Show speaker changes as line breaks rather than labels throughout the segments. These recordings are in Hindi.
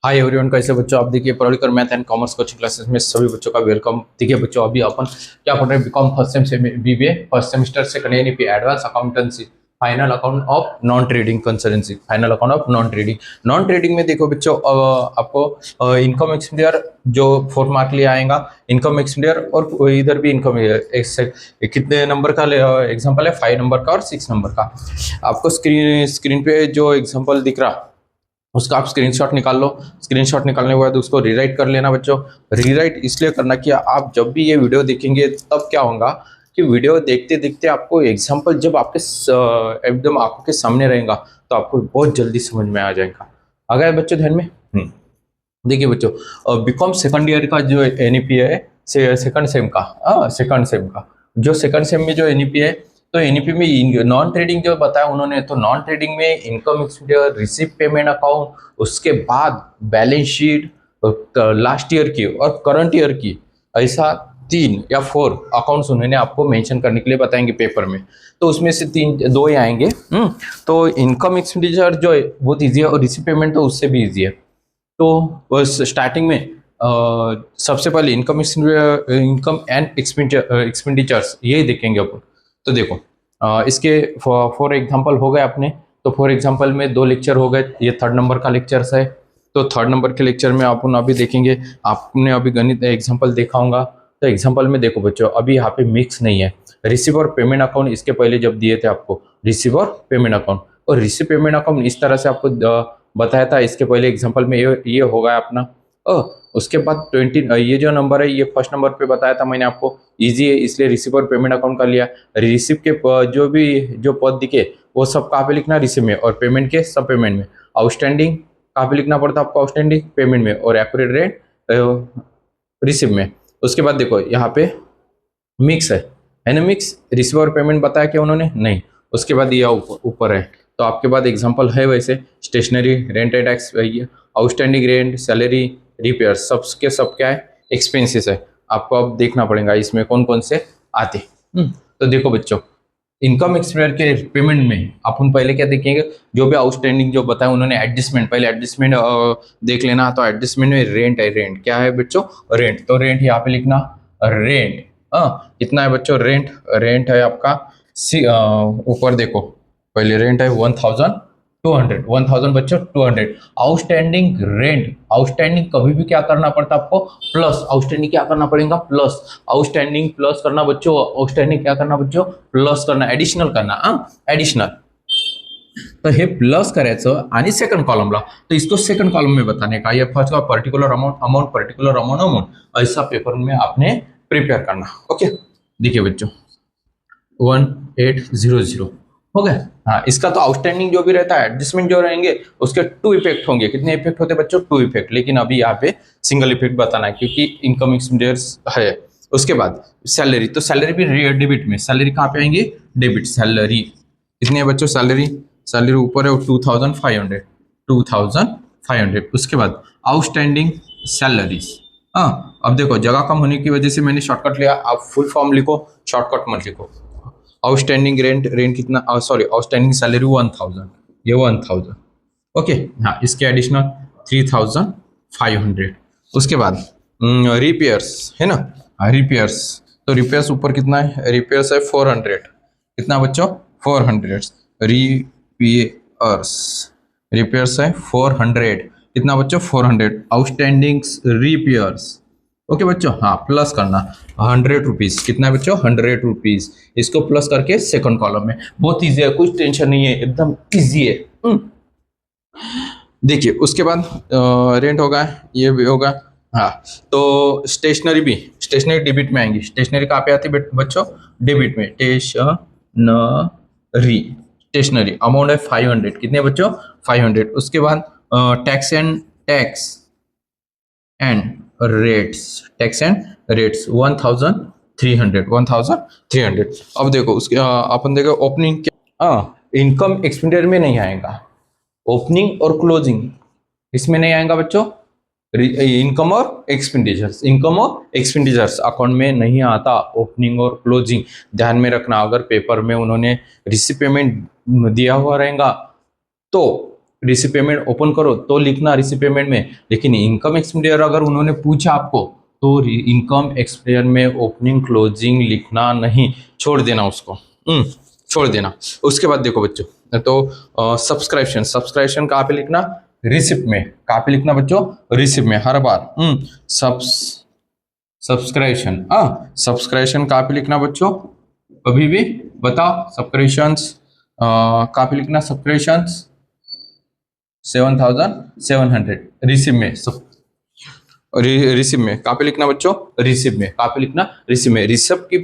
हाय एवरीवन, कैसे बच्चों आप। देखिए political math and commerce coaching classes में सभी बच्चों का वेलकम। देखिए बच्चों, अभी अपन क्या पढ़ रहे हैं, बीकॉम फर्स्ट सेम से BBA first semester second year P advance accountancy final account of non trading consultancy final account of non trading में देखो बच्चों, आपको इनकम एक्सपेंडिचर जो 4 मार्क लिए आएगा, इनकम एक्सपेंडिचर और इधर भी इनकम कितने नंबर का एग्जाम्पल है, 5 नंबर का और 6 नंबर का। आपको स्क्रीन पे जो एग्जाम्पल दिख रहा उसका आप स्क्रीनशॉट निकाल लो। स्क्रीनशॉट निकालने के बाद उसको रीराइट कर लेना बच्चों। रीराइट इसलिए करना कि आप जब भी ये वीडियो देखेंगे तब क्या होगा कि वीडियो देखते देखते आपको एग्जाम्पल जब आपके एकदम आंखों के सामने रहेगा तो आपको बहुत जल्दी समझ में आ जाएगा। आ गया बच्चों ध्यान में? देखिए बच्चों, बीकॉम सेकंड ईयर का जो एनईपी है, सेकंड सेम का जो सेकंड सेम में जो एनईपी है, तो एनईपी में नॉन ट्रेडिंग जो बताया उन्होंने, तो नॉन ट्रेडिंग में income expenditure, receive payment account, उसके बाद बैलेंस शीट, लास्ट ईयर की और करंट ईयर की, ऐसा 3 या 4 अकाउंट्स उन्होंने आपको मेंशन करने के लिए बताएंगे पेपर में। तो उसमें से 2 ही आएंगे। तो इनकम एक्सपेंडिचर जो है बहुत ईजी है और रिसीव पेमेंट तो उससे भी ईजी है। तो बस स्टार्टिंग में सबसे पहले इनकम एंड एक्सपेंडिचर्स यही देखेंगे अपन। तो देखो, इसके फॉर एग्जांपल हो गए अपने। तो फॉर एग्जांपल में 2 लेक्चर हो गए, ये 3rd नंबर का लेक्चर्स है। तो 3rd नंबर के लेक्चर में अपन अभी देखेंगे। आपने अभी गणित एग्जांपल देखा होगा, तो एग्जांपल में देखो बच्चों, अभी यहाँ पे मिक्स नहीं है। रिसीव और पेमेंट अकाउंट इसके पहले जब दिए थे आपको, रिसीव और पेमेंट अकाउंट, और रिसीव पेमेंट अकाउंट इस तरह से आपको बताया था इसके पहले एग्जांपल में। ये होगा अपना। उसके बाद 20, ये जो नंबर है ये फर्स्ट नंबर पे बताया था मैंने आपको, इजी है इसलिए रिसीव और पेमेंट अकाउंट का लिया। रिसीव के जो भी जो पद दिखे वो सब कहाँ पे लिखना, रिसीव में, और पेमेंट के सब पेमेंट में। आउटस्टैंडिंग कहाँ पे लिखना पड़ता आपको, आउटस्टैंडिंग पेमेंट में, और एक्यूरेट रेट रिसीव में। उसके बाद देखो यहाँ पे मिक्स है ना, मिक्स रिसीव और पेमेंट बताया क्या उन्होंने, नहीं। उसके बाद ये ऊपर है। तो आपके बाद एग्जांपल है वैसे, stationery, rent and tax, outstanding rent, salary, repair, सबके सब क्या है, एक्सपेंसेस है। आपको अब देखना पड़ेगा इसमें कौन कौन से आते। तो देखो बच्चों, इनकम एक्सपेंडिचर के पेमेंट में अपन पहले क्या देखेंगे, जो भी आउटस्टैंडिंग जो बताया उन्होंने, एडजस्टमेंट, पहले एडजस्टमेंट देख लेना। तो एडजस्टमेंट में रेंट है, रेंट क्या है बच्चों, रेंट। तो रेंट यहाँ पे लिखना, रेंट कितना है बच्चों, रेंट रेंट है आपका ऊपर देखो, पहले रेंट है 1200 बच्चों, 200। आउटस्टैंडिंग रेंट, आउटस्टैंडिंग कभी भी क्या करना पड़ता है आपको, प्लस। आउटस्टैंडिंग क्या करना पड़ेगा, प्लस। आउटस्टैंडिंग प्लस करना बच्चों, आउटस्टैंडिंग क्या करना बच्चों, प्लस करना, एडिशनल करना, एडिशनल। तर हे प्लस करायचं आणि सेकंड कॉलमला, तो इसको सेकंड कॉलम में बताने का, ये फर्स्ट का पर्टिकुलर अमाउंट पर्टिकुलर अमाउंट ऐसा पेपर में आपने प्रिपेयर करना। ओके, देखिए बच्चों 1800 हो गया। हाँ, इसका तो आउटस्टैंडिंग जो भी रहता है, एडजस्टमेंट जो रहेंगे उसके 2 इफेक्ट होंगे। कितने इफेक्ट होते हैं बच्चों, 2 इफेक्ट। लेकिन अभी यहाँ पे सिंगल इफेक्ट बताना है क्योंकि इनकम एक्सपेंडिचर्स है। उसके बाद सैलरी, तो सैलरी भी डेबिट में, सैलरी कहाँ पे आएंगे, डेबिट। सैलरी कितने है बच्चों, सैलरी, सैलरी ऊपर है 2500। उसके बाद आउटस्टैंडिंग सैलरीज। हाँ, अब देखो जगह कम होने की वजह से मैंने शॉर्टकट लिया, आप फुल फॉर्म लिखो, शॉर्टकट मत लिखो। आउटस्टैंडिंग रेंट, रेंट कितना, सॉरी आउटस्टैंडिंग सैलरी 1000, ये 1000। ओके, हाँ, इसके एडिशनल 3500। उसके बाद रिपेयर्स है ना, रिपेयर्स, तो रिपेयर्स ऊपर कितना है, रिपेयर्स है 400। कितना बच्चों, 400 रिपेयर्स, रिपेयर्स है 400। कितना बच्चों, 400 आउटस्टैंडिंग रिपेयर्स। ओके बच्चों, हाँ, प्लस करना 100 रुपीज। कितना है बच्चों, 100 रुपीज। इसको प्लस करके सेकंड कॉलम में, बहुत इजी है, कुछ टेंशन नहीं है, एकदम इजी है। देखिए उसके बाद रेंट होगा, ये भी होगा। हाँ, तो स्टेशनरी भी, स्टेशनरी डेबिट में आएंगी। स्टेशनरी कहाँ पे आती है बच्चों, डेबिट में। स्टेशनरी अमाउंट है 500। कितने बच्चों, 500। उसके बाद tax and tax and rates 1300। अब देखो उसके अपन देखो ओपनिंग, इनकम एक्सपेंडिचर में नहीं आएगा, ओपनिंग और क्लोजिंग इसमें नहीं आएगा बच्चों। इनकम और एक्सपेंडिचर्स अकाउंट में नहीं आता, ओपनिंग और क्लोजिंग ध्यान में रखना। अगर पेपर में उन्होंने रिसीव पेमेंट दिया हुआ रहेगा तो रिसिप पेमेंट ओपन करो तो लिखना रिसिप पेमेंट में, लेकिन इनकम एक्सपेंडिचर अगर उन्होंने पूछा आपको तो इनकम एक्सपेंडिचर में ओपनिंग क्लोजिंग लिखना नहीं, छोड़ देना उसको, छोड़ देना। उसके बाद देखो बच्चों, तो सब्सक्रिप्शन, सब्सक्रिप्शन कहाँ पे लिखना, रिसिप्ट में। कहाँ पे लिखना बच्चों, रिसिप्ट में हर बार। सब्सक्रिप्शन, सब्सक्रिप्शन कहाँ पे लिखना बच्चों, कभी भी बताओ। सब्सक्रिप्शंस कहाँ पे लिखना, सब्सक्रिप्शंस 7,700 रिसिप्ट में। रिसिप्ट में कहाँ पे लिखना बच्चों, रिसिप्ट में। कहाँ पे लिखना, रिसिप्ट में। रिसिप्ट की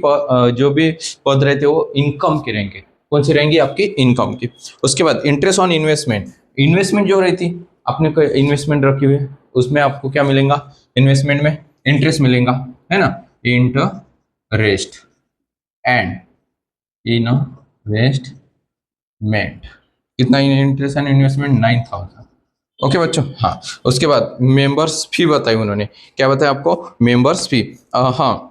जो भी पद रहते हैं वो इनकम के रहेंगे। कौन सी रहेंगी, आपकी इनकम की। उसके बाद इंटरेस्ट ऑन इन्वेस्टमेंट, इन्वेस्टमेंट जो रहती आपने कोई इन्वेस्टमेंट रखी हुई है उसमें आपको क्या मिलेगा, इन्वेस्टमेंट में इंटरेस्ट मिलेगा, है ना। इंटरेस्ट एंड इन्वेस्टमेंट, कितना इंटरेस्ट एंड इन्वेस्टमेंट, 9,000। ओके बच्चों, हाँ। उसके बाद मेंबर्स फी बताई उन्होंने, क्या बताया आपको, मेंबर्स फी। हाँ,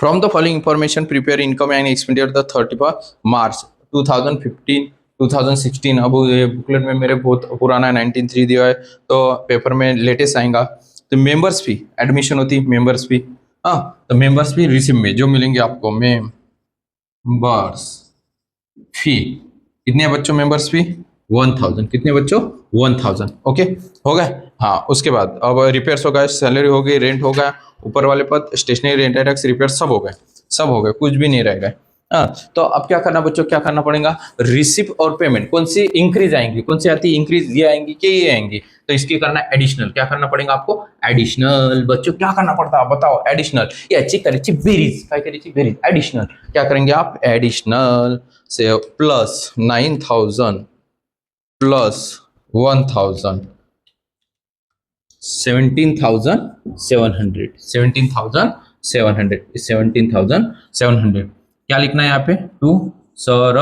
from the following information prepare income and expenditure the 31 मार्च 2015 2016। अब ये बुकलेट में मेरे बहुत पुराना 1903 दिया है, तो पेपर में लेटेस्ट आएगा। तो मेंबर्स फी, एडमिशन होती मेंबर्स फी, हाँ। तो मेंबर्स फी रिसिप्ट में जो मिलेंगे आपको, मेंबर्स फी कितने हैं बच्चों, मेंबर्स फी 1,000, कितने बच्चों, 1,000। ओके, हो गए, हाँ। उसके बाद अब रिपेयर्स हो गए, सैलरी हो गई, रेंट हो गया, ऊपर वाले पद स्टेशनरी, रेंट टैक्स, रिपेयर सब हो गए, सब हो गए, कुछ भी नहीं रह गए। हाँ, तो अब क्या करना बच्चों, क्या करना पड़ेगा, रिसिप्ट और पेमेंट कौन सी इंक्रीज आएंगी, कौन सी आती है इंक्रीज, ये आएंगी कि ये आएंगी, तो इसकी करना एडिशनल। क्या करना पड़ेगा आपको, एडिशनल। बच्चों क्या करना पड़ता है बताओ, एडिशनल। याची करायची बेरीज, काय करायची बेरीज, एडिशनल। क्या करेंगे आप, एडिशनल से प्लस 9,000 प्लस 1,000, 17,700, 17,700, 17,700। क्या लिखना है यहाँ पे, टू सर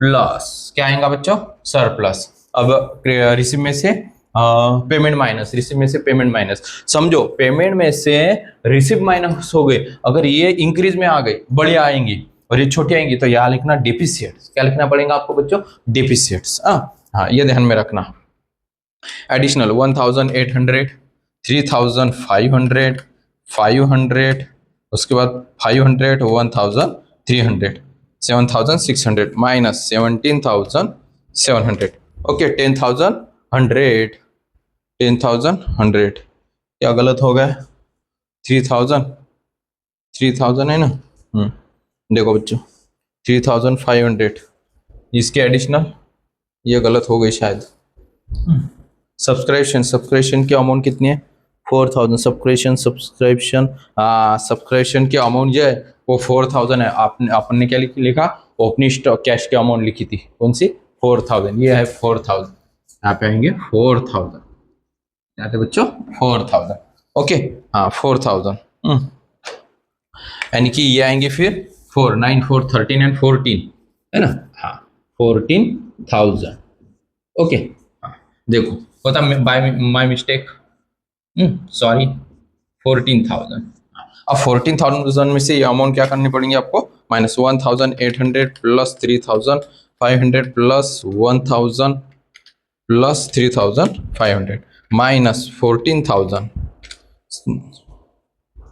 प्लस, क्या आएगा बच्चों, सर प्लस। अब रिसिप्ट में से पेमेंट माइनस, रिसिप्ट में से पेमेंट माइनस। समझो पेमेंट में से रिसिप्ट माइनस हो गए, अगर ये इंक्रीज में आ गई, बड़ी आएंगी, और ये छोटी आएंगी, तो यहाँ लिखना डेफिसिएट्स। क्या लिखना पड़ेगा आपको बच्चों, डेफिसिएट्स। हाँ, ये ध्यान में रखना। एडिशनल 1,800, 3,500, 500, उसके बाद 500, 1,300, 7,600 माइनस 17,700। ओके, 10,100, 10,100। क्या गलत हो गया, 3,000, 3,000 है ना। देखो बच्चों 3,500, इसके एडिशनल, ये गलत हो गई शायद। सब्सक्रिप्शन, सब्सक्रिप्शन की अमाउंट कितनी है, 4,000। सब्सक्रिप्शन की अमाउंट जो है वो 4,000 है। आपने क्या लिखा, ओपनिंग स्टॉक कैश की अमाउंट लिखी थी, कौन सी, 4,000। ये है 4,000, यहाँ पे आएंगे 4,000, यहाँ पे बच्चों 4,000। ओके, हाँ 4,000, यानी कि ये आएंगे फिर 4, 9, 4, 13 एंड 14, है ना। हाँ, 14,000। ओके, हाँ, देखो होता बाय माय मिस्टेक, सॉरी, 14,000। अब 14,000 में से ये अमाउंट क्या करनी पड़ेगी आपको, minus 1,800 plus 3,500 plus 1,000 plus 3,500 minus 14,000,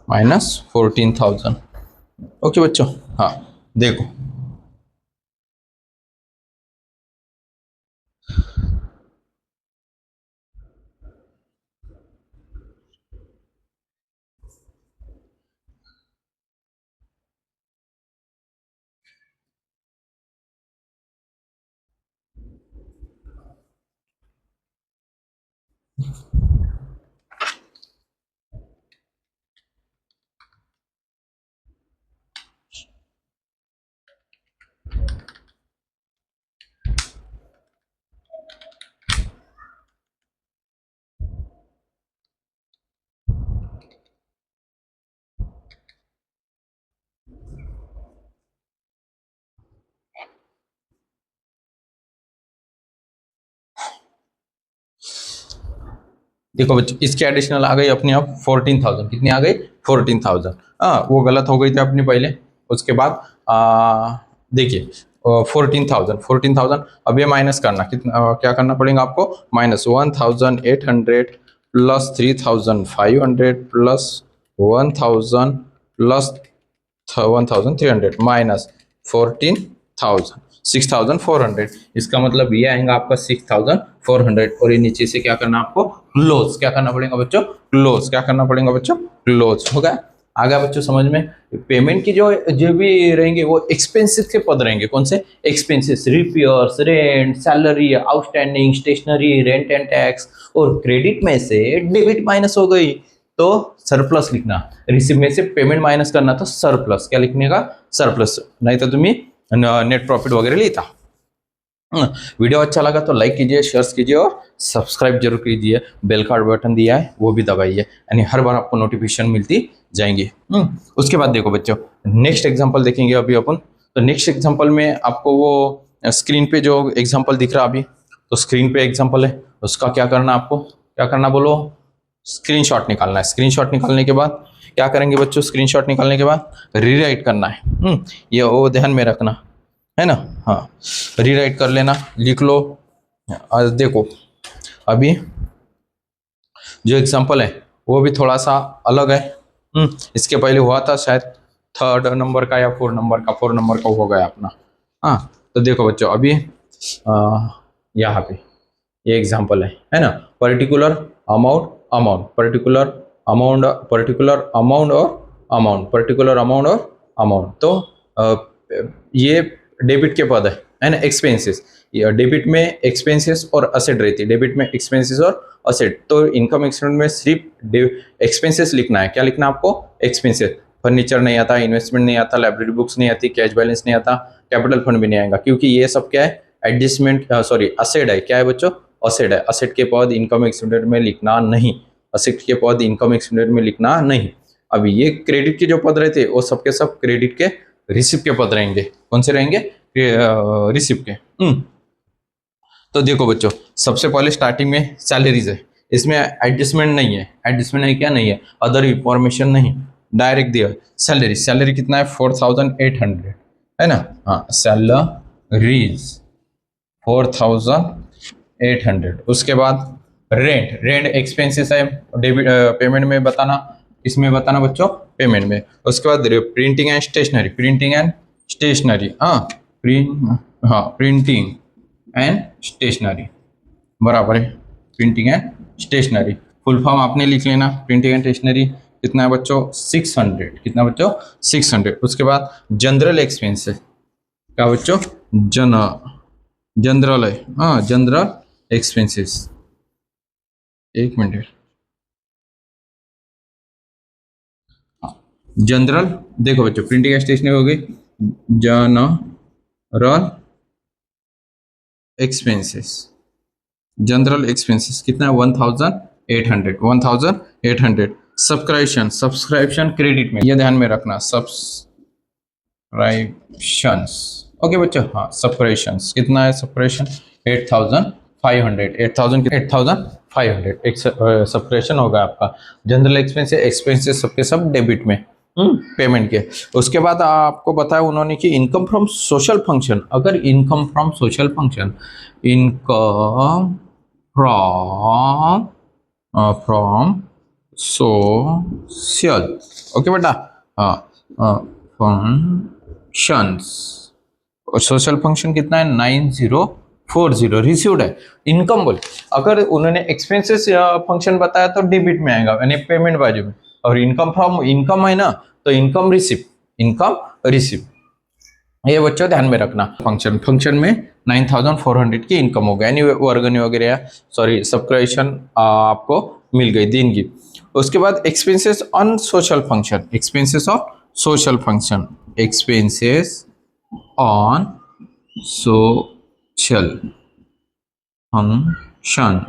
minus 14,000। Okay बच्चों, हाँ देखो देखो बच्चों, इसके एडिशनल आ गई अपने आप 14,000। कितनी आ गई, 14,000। हाँ, वो गलत हो गई थी अपनी पहले। उसके बाद देखिए 14,000 अब ये माइनस करना कितना क्या करना पड़ेगा आपको minus 1,800 plus 3,500 plus 1,000 plus 1,300 minus 14,000 6,400 इसका मतलब ये आएगा आपका 6,400 और ये नीचे से क्या करना आपको क्लोज क्या करना पड़ेगा बच्चों क्लोज क्या करना पड़ेगा बच्चों क्लोज हो गया आगे बच्चों समझ में पेमेंट की जो जो भी रहेंगे वो एक्सपेंसेस के पद रहेंगे कौन से expenses repairs rent salary outstanding stationery rent and tax और क्रेडिट में से डेबिट माइनस हो गई तो सरप्लस लिखना रिसीव में से पेमेंट माइनस करना तो सरप्लस क्या लिखने का सरप्लस नहीं तो तुम्हें नेट प्रॉफिट वगैरह लेता वीडियो अच्छा लगा तो लाइक कीजिए शेयर कीजिए और सब्सक्राइब जरूर कीजिए बेल का बटन दिया है वो भी दबाइए यानी हर बार आपको नोटिफिकेशन मिलती जाएंगी उसके बाद देखो बच्चों नेक्स्ट एग्जांपल देखेंगे अभी अपन तो नेक्स्ट एग्जांपल में आपको वो स्क्रीन पे जो एग्जांपल दिख रहा अभी तो स्क्रीन पे एग्जांपल है उसका क्या करना आपको क्या करना बोलो स्क्रीनशॉट निकालना है स्क्रीनशॉट निकालने के बाद क्या करेंगे बच्चों स्क्रीनशॉट निकालने के बाद रीराइट करना है ये वो ध्यान में रखना है ना हाँ रीराइट कर लेना लिख लो देखो अभी जो एग्जांपल है वो भी थोड़ा सा अलग है इसके पहले हुआ था शायद 3rd नंबर का या 4 नंबर का हो गया अपना हाँ तो देखो बच्चों अभी यहाँ पे ये एग्जांपल है ना पर्टिकुलर अमाउंट पर्टिकुलर अमाउंट और अमाउंट तो ये डेबिट के पद है ना एक्सपेंसेस डेबिट में एक्सपेंसेस और असेट रहती है डेबिट में एक्सपेंसेस और असेट तो इनकम स्टेटमेंट में सिर्फ एक्सपेंसेस लिखना है क्या लिखना है आपको एक्सपेंसेस फर्नीचर नहीं आता इन्वेस्टमेंट नहीं आता लाइब्रेरी बुक्स नहीं आती कैश बैलेंस नहीं आता कैपिटल फंड भी नहीं आएगा क्योंकि ये सब क्या है एडजस्टमेंट असेट है क्या है बच्चों असेट है असेट के पद इनकम स्टेटमेंट में लिखना नहीं असेट के पद इनकम स्टेटमेंट में लिखना नहीं अभी ये क्रेडिट के जो पद रहते वो सबके सब क्रेडिट के रिसिप्ट के पद रहेंगे कौन से रहेंगे रिसिप्ट के तो देखो बच्चों सबसे पहले स्टार्टिंग में सैलरीज है इसमें एडजस्टमेंट नहीं है एडजस्टमेंट नहीं क्या नहीं है अदर इंफॉर्मेशन नहीं डायरेक्ट दिया सैलरी कितना है 4,800 है ना हाँ सैलरीज 4,800 उसके बाद रेंट एक्सपेंसेस है डेबिट पेमेंट में बताना इसमें बताना बच्चों पेमेंट में उसके बाद printing and stationery printing and stationery बराबर है printing and stationery full form आपने लिख लेना प्रिंटिंग एंड स्टेशनरी कितना है बच्चों 600 कितना बच्चों 600 उसके बाद जनरल एक्सपेंसेस क्या बच्चों जनरल है जनरल एक्सपेंसेस एक मिनट जनरल देखो बच्चों प्रिंटिंग एंड स्टेशनरी हो गई जनरल एक्सपेंसेस कितना है 1,800 सब्सक्रिप्शन क्रेडिट में ये ध्यान में रखना सब्सक्रिप्शंस ओके बच्चों हाँ सब्सक्रिप्शंस कितना है सब्सक्रिप्शन 8,500 एक सब्सक्रिप्शन होगा आपका जनरल एक्सपेंसेस सबके सब डेबिट में पेमेंट के उसके बाद आपको बताया उन्होंने कि इनकम फ्रॉम सोशल फंक्शन अगर income from social function social okay बेटा फंक्शंस और सोशल फंक्शन कितना है 9,040 रिसीव्ड है इनकम बोल अगर उन्होंने एक्सपेंसेस फंक्शन बताया तो डेबिट में आएगा यानी पेमेंट बाजू में और इनकम है ना तो इनकम रिसीव ये बच्चों ध्यान में रखना फंक्शन में 9,400 की इनकम हो गया यानी वर्गनी वगैरह सॉरी सब्सक्रिप्शन आपको मिल गई दिन की उसके बाद expenses on social function expenses on social function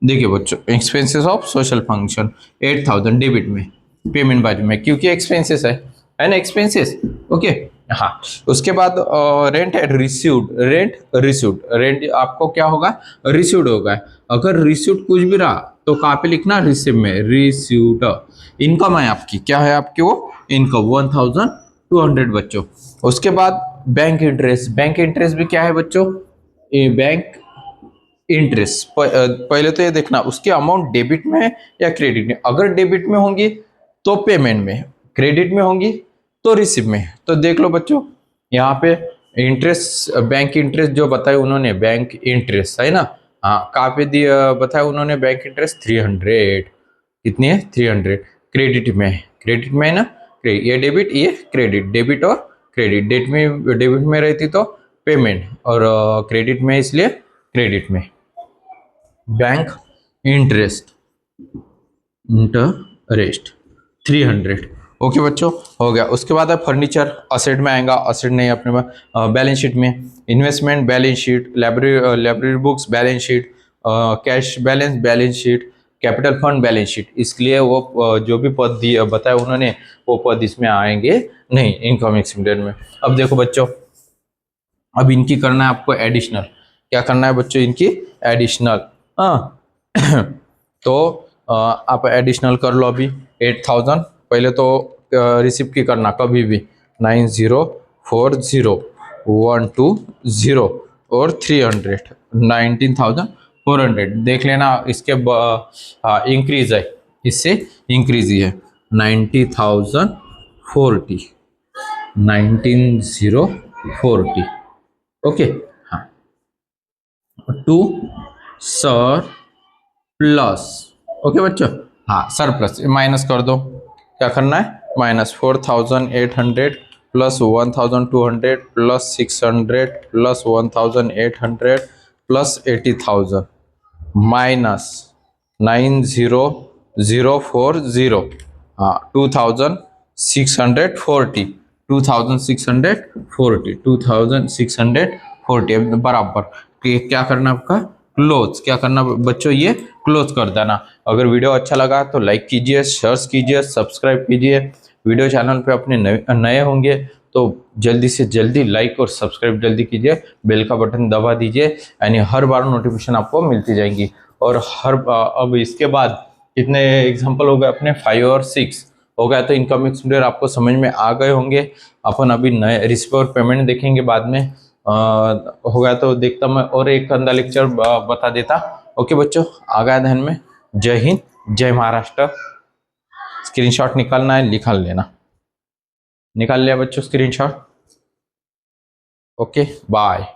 देखिए बच्चों expenses of social function 8,000 debit में पेमेंट बाजू में क्योंकि एक्सपेंसेस है ना एक्सपेंसेस ओके हाँ उसके बाद रेंट आपको क्या होगा रिसीव्ड होगा अगर रिसीव्ड कुछ भी रहा तो कहाँ पे लिखना रिसीव में रिसीव्ड इनकम है आपकी क्या है आपकी वो इनकम 1,200 बच्चों उसके बाद बैंक इंटरेस्ट भी क्या है बच्चों, ये बैंक इंटरेस्ट। पहले तो ये देखना उसके अमाउंट डेबिट में है या क्रेडिट में। अगर डेबिट में होंगी तो पेमेंट में, क्रेडिट में होंगी तो रिसीव में। तो देख लो बच्चों यहाँ पे इंटरेस्ट, बैंक इंटरेस्ट जो बताया उन्होंने, बैंक इंटरेस्ट है ना, हाँ कहाँ पे दिया बताया उन्होंने, बैंक इंटरेस्ट 300, कितनी है 300। क्रेडिट में है, क्रेडिट में है ना, ये डेबिट ये क्रेडिट, डेबिट और क्रेडिट, डेबिट में रहती तो पेमेंट, और क्रेडिट में इसलिए क्रेडिट में। Bank interest, interest 300। ओके बच्चों हो गया। उसके बाद है फर्नीचर, असेट में आएगा, असेट नहीं अपने में बैलेंस शीट में। Investment balance sheet, library books balance sheet, cash balance balance sheet, capital fund balance sheet. इसलिए वो जो भी पद दिए बताया उन्होंने वो पद इसमें आएंगे नहीं इनकम स्टेटमेंट में। अब देखो बच्चों, अब इनकी करना है आपको एडिशनल। क्या करना है बच्चों, इनकी एडिशनल। हाँ तो आप एडिशनल कर लो अभी 8000। पहले तो रिसिप्ट की करना कभी भी 904012 और 300 19,400 देख लेना। इसके इंक्रीज है, इससे इंक्रीज ही है 90,040 19,040। ओके हाँ, टू सर प्लस। ओके बच्चों हाँ सर प्लस माइनस कर दो। क्या करना है, -4800 plus 1200 plus 600 plus 1800 plus 80,000 minus 90,040 हाँ 2640 2640 बराबर। क्या करना आपका, क्लोज। क्या करना बच्चों, ये क्लोज कर देना। अगर वीडियो अच्छा लगा तो लाइक कीजिए, शेयर कीजिए, सब्सक्राइब कीजिए। वीडियो चैनल पे अपने नए होंगे तो जल्दी से जल्दी लाइक और सब्सक्राइब जल्दी कीजिए, बेल का बटन दबा दीजिए, यानी हर बार नोटिफिकेशन आपको मिलती जाएंगी। और अब इसके बाद कितने एग्जाम्पल हो गए अपने, 5 और 6 हो गया। तो इनकम स्टूडेंट आपको समझ में आ गए होंगे। अपन अभी नए रिसीव और पेमेंट देखेंगे बाद में। हो गया तो देखता मैं और एक अंदा लेक्चर बता देता। ओके बच्चों आ गया ध्यान में। जय हिंद, जय महाराष्ट्र। स्क्रीनशॉट निकालना है, निकाल लेना। निकाल लिया बच्चों स्क्रीनशॉट। Okay bye.